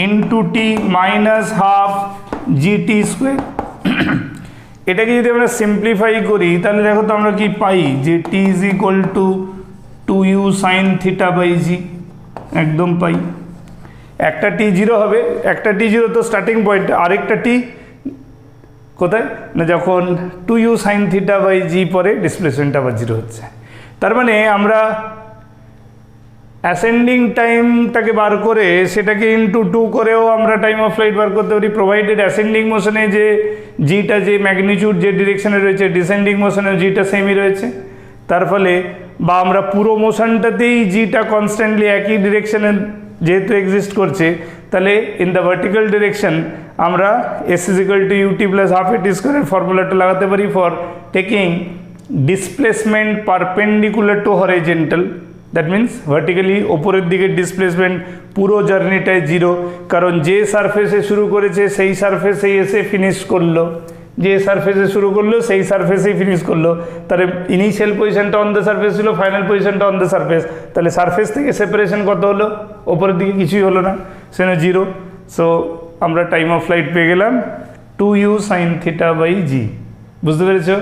into t minus half g t square. এটাকে যদি আমরা সিম্পলিফাই করি তাহলে দেখো তো আমরা কি পাই যে t is equal to 2u sine theta by g, একদম পাই। একটা টি জিরো হবে, একটা টি জিরো তো স্টার্টিং পয়েন্ট, আরেকটা টি কোথায় না যখন 2u সাইন থিটা বাই জি পরে ডিসপ্লেসমেন্ট আবার জিরো হচ্ছে। তার মানে আমরা অ্যাসেন্ডিং টাইমটাকে বার করে সেটাকে ইনটু 2 করেও আমরা টাইম অফ ফ্লাইট বার করতে পারি, প্রোভাইডেড অ্যাসেন্ডিং মোশনে যে জিটা যে ম্যাগনিটিউড যে ডিরেকশনে রয়েছে ডিসেন্ডিং মোশনে জিটা সেমই রয়েছে। তার ফলে বা আমরা পুরো মোশনটাতেই জিটা কনস্ট্যান্টলি একই ডিরেকশনে যেহেতু এক্সিস্ট করছে, তাহলে ইন দ্য ভার্টিক্যাল ডিরেকশন আমরা S is equal to u t plus half a t স্কোয়ারের ফর্মুলাটা লাগাতে পারি for taking displacement perpendicular to horizontal. That means vertically ওপরের দিকের ডিসপ্লেসমেন্ট পুরো জার্নিটায় জিরো, কারণ যে সারফেসে শুরু করেছে সেই সারফেসেই এসে ফিনিশ করলো, যে সারফেসে শুরু করলো সেই সারফেসেই ফিনিশ করলো। তাহলে ইনিশিয়াল পজিশনটা অন দ্য সারফেস ছিল, ফাইনাল পজিশনটা অন দ্য সারফেস, তাহলে সারফেস থেকে সেপারেশন কত হলো? ওপরের দিকে কিছুই হলো না, সেখানে জিরো। সো আমরা টাইম অফ ফ্লাইট পেয়ে গেলাম 2u সাইন থিটা বাই জি। বুঝতে পেরেছো?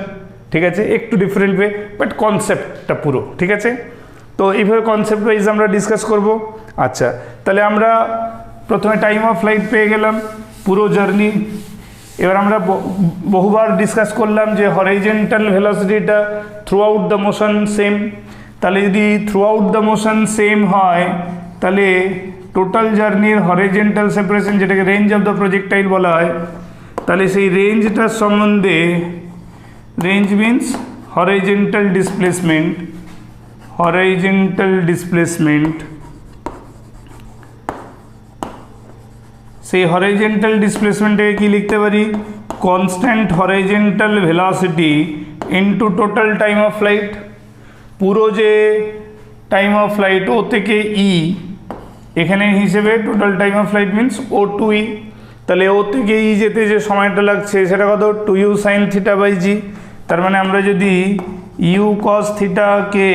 ঠিক আছে, একটু ডিফারেন্ট ওয়ে বাট কনসেপ্টটা পুরো ঠিক আছে। তো এইভাবে কনসেপ্ট ওয়াইজ আমরা ডিসকাস করব। আচ্ছা, তাহলে আমরা প্রথমে টাইম অফ ফ্লাইট পেয়ে গেলাম, পুরো জার্নি। এবার আমরা বহুবার ডিসকাস করলাম যে হরাইজন্টাল ভেলোসিটিটা throughout the motion same. তাহলে যদি throughout the motion same হয় তাহলে টোটাল জার্নির হরাইজন্টাল সেপারেশন, যেটাকে রেঞ্জ অফ দ্য প্রজেক্টাইল বলা হয়, তাহলে সেই রেঞ্জটার সম্বন্ধে, range means horizontal displacement, horizontal displacement, সেই হরাইজন্টাল ডিসপ্লেসমেন্টটাকে কি লিখতে পারি? Constant horizontal velocity into total time of flight. পুরো যে টাইম অফ ফ্লাইট ও থেকে ই, এখানে হিসেবে total time of flight means O to E. তাহলে ও থেকে ই যেতে যে সময়টা লাগছে সেটা কত? 2u sine theta by g. তার মানে আমরা যদি ইউ কস থিটাকে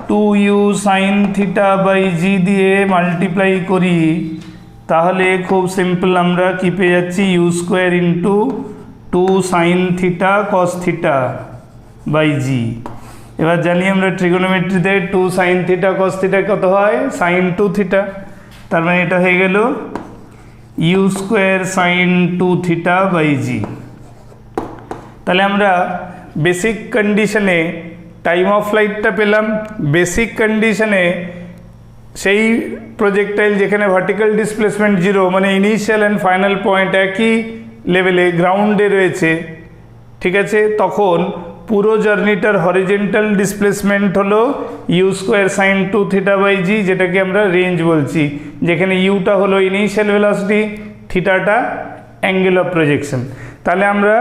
2u sine theta by g দিয়ে মাল্টিপ্লাই করি তাহলে খুব সিম্পল আমরা কি পেয়ে যাচ্ছি? U square into 2 sine theta cos theta by g. এবার জানি আমরা ট্রিগোনোমেট্রিতে 2 সাইন থিটা কস থিটা কত হয়? Sine 2 theta. তার মানে এটা হয়ে গেল u square sine 2 theta by g. তাহলে আমরা বেসিক কন্ডিশনে টাইম অফ ফ্লাইটটা পেলাম। বেসিক কন্ডিশনে সেই প্রজেক্টাইল যেখানে ভার্টিক্যাল ডিসপ্লেসমেন্ট জিরো, মানে ইনিশিয়াল অ্যান্ড ফাইনাল পয়েন্ট একই লেভেলে গ্রাউন্ডে রয়েছে, ঠিক আছে, তখন পুরো জার্নিটার হরিজেন্টাল ডিসপ্লেসমেন্ট হলো u square sine 2 theta by g, যেটাকে আমরা রেঞ্জ বলছি, যেখানে ইউটা হলো ইনিশিয়াল ভেলোসিটি, থিটাটা অ্যাঙ্গেল অফ প্রজেকশন। তাহলে আমরা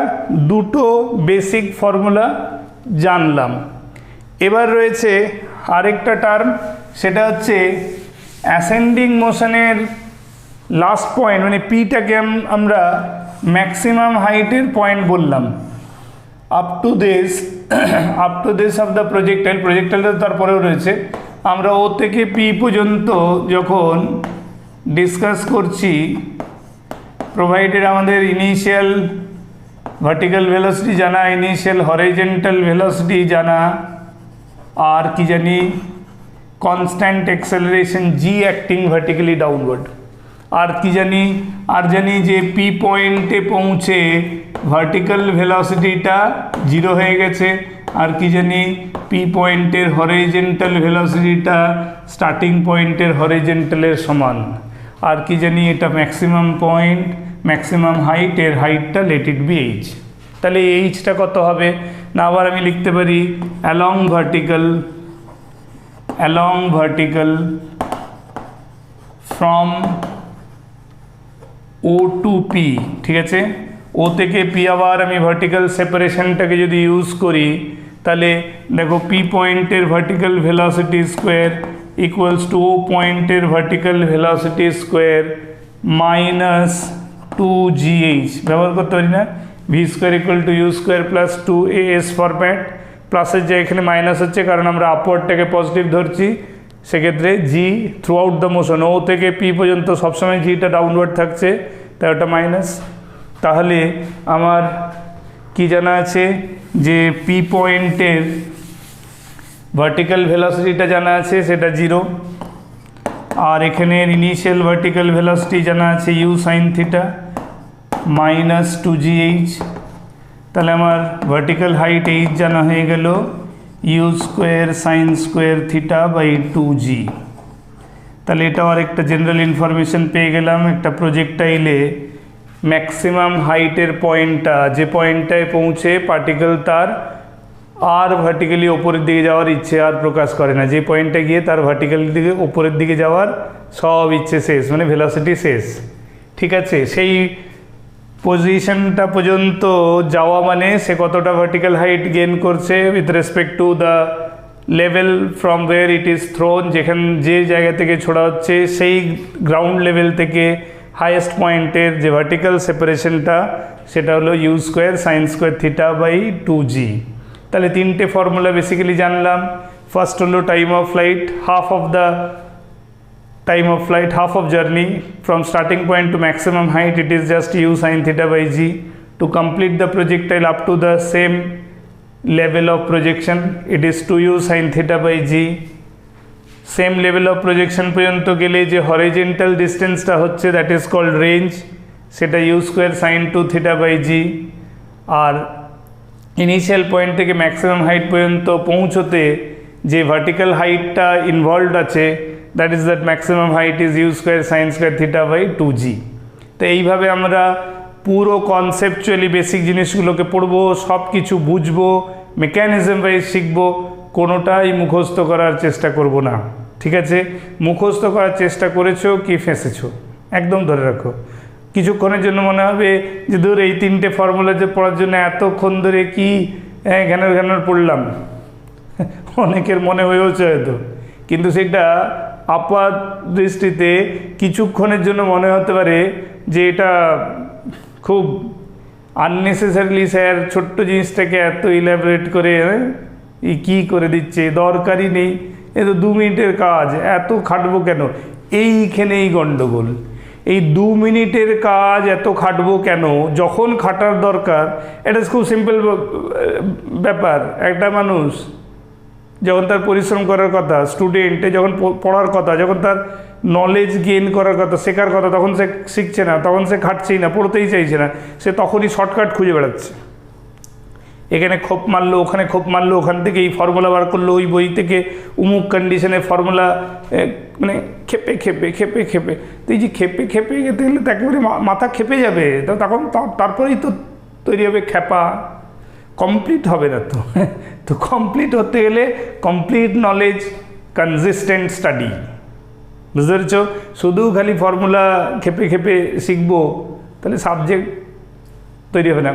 দুটো বেসিক ফর্মুলা জানলাম। এবার রয়েছে আরেকটা টার্ম, সেটা হচ্ছে অ্যাসেন্ডিং মোশনের লাস্ট পয়েন্ট, মানে পিটাকে আমরা ম্যাক্সিমাম হাইটের পয়েন্ট বললাম। Up to this of the প্রজেক্টাইলটা তারপরেও রয়েছে। আমরা ও থেকে পি পর্যন্ত যখন ডিসকাস করছি, প্রোভাইডেড আমাদের ইনিশিয়াল ভার্টিক্যাল ভেলোসিটি জানা, ইনিশিয়াল হরাইজন্টাল ভেলোসিটি জানা, আর কি জানি কনস্ট্যান্ট অ্যাক্সেলারেশন জি অ্যাক্টিং ভার্টিক্যালি ডাউনওয়ার্ড, আর কি জানি, আর জানি যে পি পয়েন্টে পৌঁছে ভার্টিক্যাল ভেলোসিটিটা জিরো হয়ে গেছে, আর কি জানি পি পয়েন্টের হরাইজন্টাল ভেলোসিটিটা স্টার্টিং পয়েন্টের হরাইজন্টালের সমান, আর কি জানি এটা ম্যাক্সিমাম পয়েন্ট, ম্যাক্সিমাম হাইট, এর হাইটটা লেট ইট বি এইচ। তাহলে এইচটা কত হবে না, আবার আমি লিখতে পারি along vertical from O to P, ঠিক আছে, ও থেকে পি। আবার আমি ভার্টিক্যাল সেপারেশনটাকে যদি ইউজ করি তাহলে দেখো পি পয়েন্টের vertical velocity square equals to O পয়েন্টের vertical velocity square minus 2gh ব্যবহার করতে পারি না, v square equal to u square plus 2as format, প্লাসের যে এখানে মাইনাস হচ্ছে কারণ আমরা আপওয়ার্ডটাকে পজিটিভ ধরছি, সেক্ষেত্রে জি থ্রু আউট দ্য মোশন ও থেকে পি পর্যন্ত সবসময় জিটা ডাউনওয়ার্ড থাকছে, তাই ওটা মাইনাস। তাহলে আমার কি জানা আছে যে পি পয়েন্টের ভার্টিক্যাল ভেলোসিটিটা জানা আছে, সেটা 0। আর এখানের ইনিশিয়াল ভার্টিক্যাল ভেলোসিটি জানা আছে you sine theta minus 2gh। তাহলে আমার ভার্টিক্যাল হাইট h জানা হয়ে গেল u square sine square theta by 2g। তাহলে এটাও আরেকটা জেনারেল ইনফরমেশন পেয়ে গেলাম। একটা প্রজেক্টাইলে ম্যাক্সিমাম হাইটের পয়েন্টটা, যে পয়েন্টটায় পৌঁছে পার্টিকেল তার আর ভার্টিক্যালি ওপরের দিকে যাওয়ার ইচ্ছে আর প্রকাশ করে না, যে পয়েন্টে গিয়ে তার ভার্টিক্যাল দিকে ওপরের দিকে যাওয়ার সব ইচ্ছে শেষ, মানে ভেলোসিটি শেষ। ঠিক আছে, সেই পজিশনটা পর্যন্ত যাওয়া মানে সে কতটা ভার্টিক্যাল হাইট গেইন করছে with respect to the level from where it is thrown, যে জায়গা থেকে ছোড়া হচ্ছে সেই গ্রাউন্ড লেভেল থেকে হাইয়েস্ট পয়েন্টের যে ভার্টিক্যাল সেপারেশনটা সেটা হলো u square sine square theta by 2g। তাহলে তিনটে ফর্মুলা বেসিক্যালি জানলাম। ফার্স্ট হলো time of flight, half of journey from starting point to maximum height, it is just u sine theta by g। To complete the projectile up to the same level of projection, it is 2u sin theta by g। Same level of projection পর্যন্ত গেলে যে horizontal ডিস্টেন্সটা হচ্ছে that is called range, সেটা u square sine 2 theta by g. আর initial point থেকে maximum height পর্যন্ত পৌঁছতে যে ভার্টিক্যাল হাইটটা ইনভলভড আছে that is that maximum height is u square sine square theta by 2g। তো এইভাবে আমরা পুরো কনসেপচুয়ালি বেসিক জিনিসগুলোকে পড়বো, সব কিছু বুঝবো, মেকানিজম ওয়াইজ শিখবো, কোনোটাই মুখস্থ করার চেষ্টা করব না। ঠিক আছে, মুখস্থ করার চেষ্টা করেছো কি ফেঁসেছো একদম ধরে রাখো। কিছুক্ষণের জন্য মনে হবে যে ধর এই তিনটে ফর্মুলা যে পড়ার জন্য এতক্ষণ ধরে কি ঘ্যানর পড়লাম, অনেকের মনে হয়েওছে হয়তো, কিন্তু সেটা আপাত দৃষ্টিতে কিছুক্ষণের জন্য মনে হতে পারে যে এটা খুব আননেসেসারিলি স্যার ছোট্ট জিনিসটাকে এত ইলাবোরেট করে কী করে দিচ্ছে, দরকারই নেই, এ তো 2 মিনিটের কাজ, এত খাটবো কেন? এইখানেই গণ্ডগোল। এই 2 মিনিটের কাজ এত খাটবো কেন যখন খাটার দরকার? এটা খুব সিম্পল ব্যাপার। একটা মানুষ যখন তার পরিশ্রম করার কথা, স্টুডেন্টে যখন পড়ার কথা, যখন তার নলেজ গেইন করার কথা, শেখার কথা, তখন সে শিখছে না, তখন সে খাটছেই না, পড়তেই চাইছে না, সে তখনই শর্টকাট খুঁজে বেড়াচ্ছে। এখানে খোপ মারলো, ওখানে খোপ মারলো, ওখান থেকে এই ফর্মুলা বার করলো, ওই বই থেকে উমুক কন্ডিশনে ফর্মুলা, মানে খেপে খেপে খেপে খেপে। তো এই যে খেপে খেপে যেতে গেলে তো একেবারে মাথা খেপে যাবে, তো তখন তারপরেই তো তৈরি হবে খ্যাপা, কমপ্লিট হবে না। তো কমপ্লিট হতে গেলে কমপ্লিট নলেজ, কনসিস্টেন্ট স্টাডি। বুঝতে পেরেছ? শুধু খালি ফর্মুলা খেপে খেপে শিখবো তাহলে সাবজেক্ট তৈরি হবে না।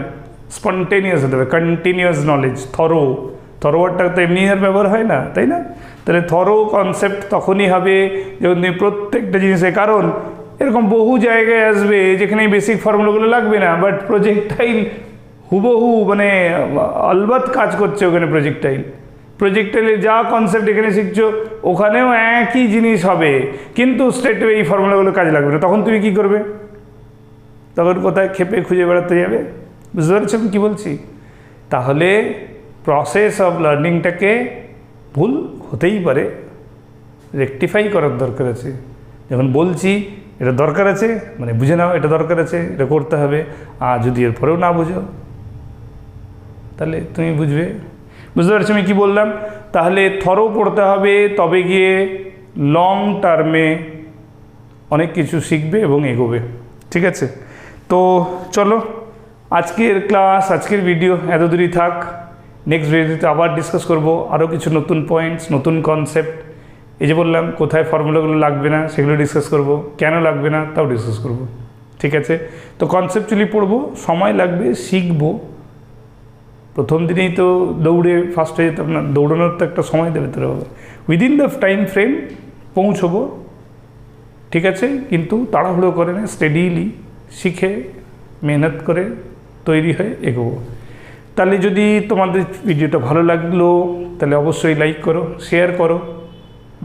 স্পন্টেনিয়াস হতে হবে, কন্টিনিউয়াস নলেজ, থরো ওয়ার্ডটা তো এমনি আর ব্যবহার হয় না, তাই না? তাহলে থরো কনসেপ্ট তখনই হবে যখন তুমি প্রত্যেকটা জিনিসে, কারণ এরকম বহু জায়গায় আসবে যেখানে এই বেসিক ফর্মুলাগুলো লাগবে না, বাট প্রজেক্টাইল হুবহু মানে আলবাত কাজ করছে ওখানে। প্রজেক্টাইলে যা কনসেপ্ট এখানে শিখছো ওখানেও একই জিনিস হবে, কিন্তু স্ট্রেট এই ফর্মুলাগুলো কাজে লাগবে না। তখন তুমি কি করবে? তখন কোথায় খেপে খুঁজে বেড়াতে যাবে। বুঝতে পারছো আমি কী বলছি? তাহলে প্রসেস অফ লার্নিংটাকে ভুল হতেই পারে, রেকটিফাই করার দরকার আছে। যখন বলছি এটা দরকার আছে মানে বুঝে নাও এটা দরকার আছে, এটা করতে হবে। আর যদি এরপরেও না বুঝো তাহলে তুমি বুঝবে। বুঝতে পারছো আমি কী বললাম? তাহলে থরো পড়তে হবে, তবে গিয়ে লং টার্মে অনেক কিছু শিখবে এবং এগোবে। ঠিক আছে, তো চলো আজকের ক্লাস, আজকের ভিডিও এত দূরই থাক। নেক্সট ভিডিওতে আবার ডিসকাস করব আরও কিছু নতুন পয়েন্টস, নতুন কনসেপ্ট। এই যে বললাম কোথায় ফর্মুলাগুলো লাগবে না সেগুলো ডিসকাস করব, কেন লাগবে না তাও ডিসকাস করব। ঠিক আছে, তো কনসেপচুয়ালি পড়বো, সময় লাগবে, শিখবো। প্রথম দিনেই তো দৌড়ে ফার্স্ট হয়ে যেতাম না, দৌড়ানোর তো একটা সময় দেবে তোরা বাবা। উইদিন দ্য টাইম ফ্রেম পৌঁছবো, ঠিক আছে, কিন্তু তাড়াহুড়ো করে না, স্টেডিলি শিখে মেহনত করে তৈরি হয়ে এগোবো। তাহলে যদি তোমাদের ভিডিওটা ভালো লাগলো তাহলে অবশ্যই লাইক করো, শেয়ার করো,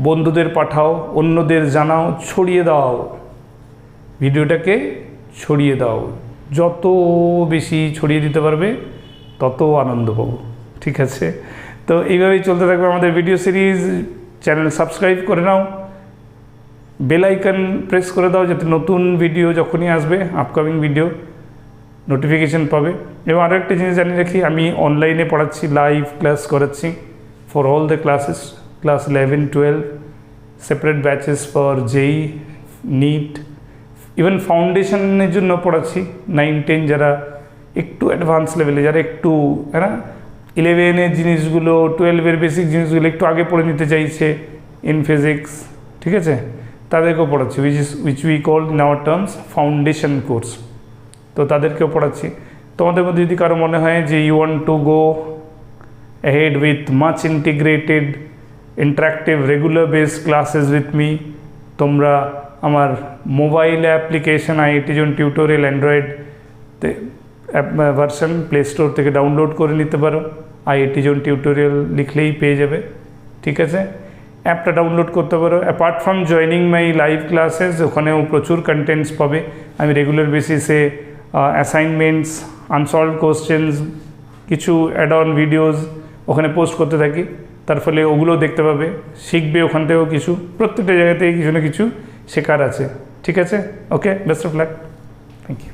বন্ধুদের পাঠাও, অন্যদের জানাও, ছড়িয়ে দাও, ভিডিওটাকে ছড়িয়ে দাও। যত বেশি ছড়িয়ে দিতে পারবে তত আনন্দ পাবো। ঠিক আছে, তো এইভাবেই চলতে থাকবে আমাদের ভিডিও সিরিজ। চ্যানেল সাবস্ক্রাইব করে নাও, বেল আইকন প্রেস করে দাও, যাতে নতুন ভিডিও যখনই আসবে, আপকামিং ভিডিও নোটিফিকেশন পাবে। এবং আরও একটা জিনিস জানিয়ে রাখি, আমি অনলাইনে পড়াচ্ছি, লাইভ ক্লাস করাচ্ছি for all the classes, class 11, 12, separate batches for JEE, NEET, even ফাউন্ডেশনের জন্য পড়াচ্ছি 9, 10 যারা একটু অ্যাডভান্স লেভেলে, যারা একটু হ্যাঁ 11-এর জিনিসগুলো, 12-এর বেসিক জিনিসগুলো একটু আগে পড়ে নিতে চাইছে ইন ফিজিক্স, ঠিক আছে, তাদেরকেও পড়াচ্ছি, which we call in our terms foundation course. তো তাদেরকেও পড়াচ্ছি। তোমাদের মধ্যে যদি কারো মনে হয় যে you want to go ahead with much integrated interactive regular based classes with me, তোমরা আমার mobile application IIT zone tutorial Android version play store থেকে ডাউনলোড করে নিতে পারো। আইআইটি জোন টিউটোরিয়াল লিখলেই পেয়ে যাবে। ঠিক আছে, অ্যাপটা ডাউনলোড করতে পারো। Apart from joining my live classes, ওখানেও প্রচুর কন্টেন্টস পাবে। আমি রেগুলার বেসিসে অ্যাসাইনমেন্টস, আনসলভড কোশ্চেন্স, কিছু অ্যাড অন ভিডিওস ওখানে পোস্ট করতে থাকি। তার ফলে ওগুলোও দেখতে পাবে, শিখবে ওখান থেকেও কিছু। প্রত্যেকটা জায়গা থেকে কিছু না কিছু শেখার আছে। ঠিক আছে, okay, best of luck, thank you.